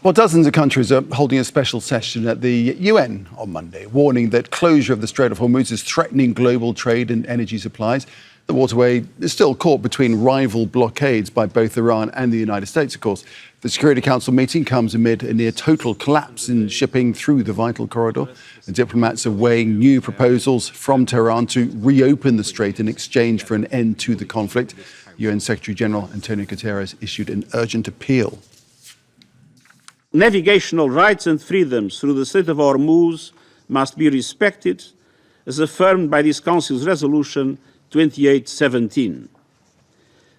Well, dozens of countries are holding a special session at the UN on Monday, warning that closure of the Strait of Hormuz is threatening global trade and energy supplies. The waterway is still caught between rival blockades by both Iran and the United States, of course. The Security Council meeting comes amid a near total collapse in shipping through the vital corridor. The diplomats are weighing new proposals from Tehran to reopen the strait in exchange for an end to the conflict. UN Secretary General Antonio Guterres issued an urgent appeal. Navigational rights and freedoms through the Strait of Hormuz must be respected, as affirmed by this Council's Resolution 2817.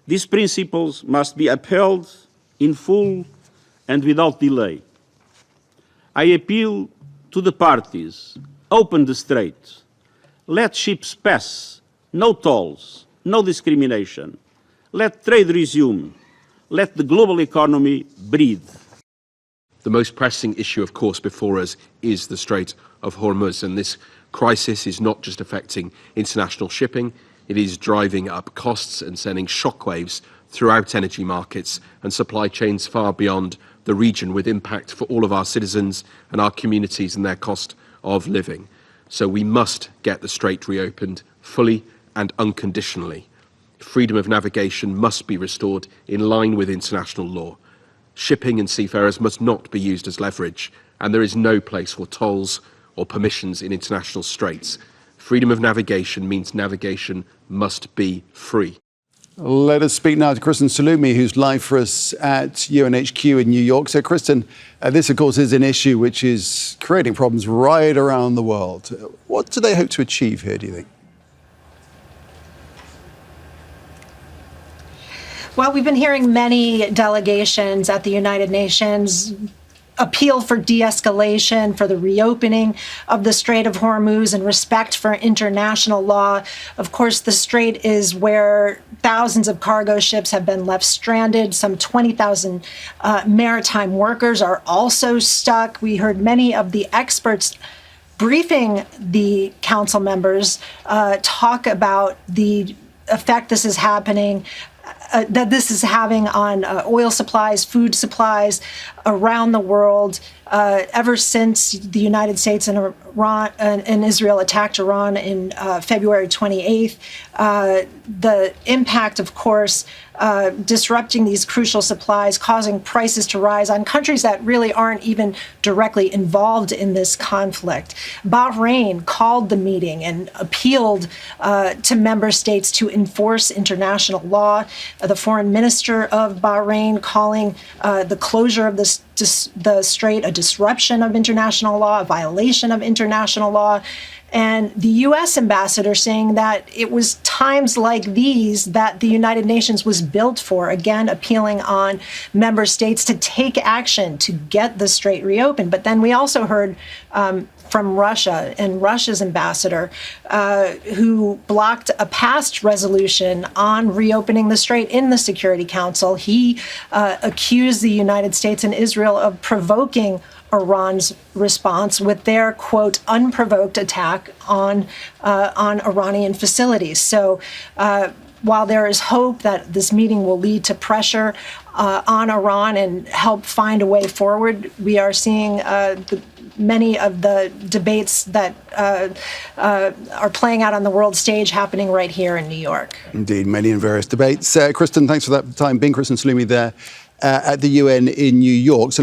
These principles must be upheld in full and without delay. I appeal to the parties: open the strait, let ships pass, no tolls, no discrimination, let trade resume, let the global economy breathe. The most pressing issue, of course, before us is the Strait of Hormuz, and this crisis is not just affecting international shipping, it is driving up costs and sending shockwaves throughout energy markets and supply chains far beyond the region, with impact for all of our citizens and our communities and their cost of living. So we must get the strait reopened fully and unconditionally. Freedom of navigation must be restored in line with international law. Shipping and seafarers must not be used as leverage, and there is no place for tolls or permissions in international straits. Freedom of navigation means navigation must be free. Let us speak now to Kristen Saloomey, who's live for us at UNHQ in New York. So, Kristen, this, of course, is an issue which is creating problems right around the world. What do they hope to achieve here, do you think? Well, we've been hearing many delegations at the United Nations appeal for de-escalation, for the reopening of the Strait of Hormuz and respect for international law. Of course, the strait is where thousands of cargo ships have been left stranded. Some 20,000 maritime workers are also stuck. We heard many of the experts briefing the council members talk about the effect this is having on oil supplies, food supplies around the world. Ever since the United States and Iran and Israel attacked Iran in February 28th, the impact, of course, disrupting these crucial supplies, causing prices to rise on countries that really aren't even directly involved in this conflict. Bahrain called the meeting and appealed to member states to enforce international law. The foreign minister of Bahrain calling the closure of the strait a disruption of international law, a violation of international law. And the U.S. ambassador saying that it was times like these that the United Nations was built for, again, appealing on member states to take action to get the strait reopened. But then we also heard from Russia and Russia's ambassador, who blocked a past resolution on reopening the strait in the Security Council. He accused the United States and Israel of provoking Iran's response with their, quote, unprovoked attack on Iranian facilities. So while there is hope that this meeting will lead to pressure on Iran and help find a way forward, we are seeing many of the debates that are playing out on the world stage happening right here in New York. Indeed, many and various debates. Kristen, thanks for that time being. Kristen Saloomey there at the UN in New York.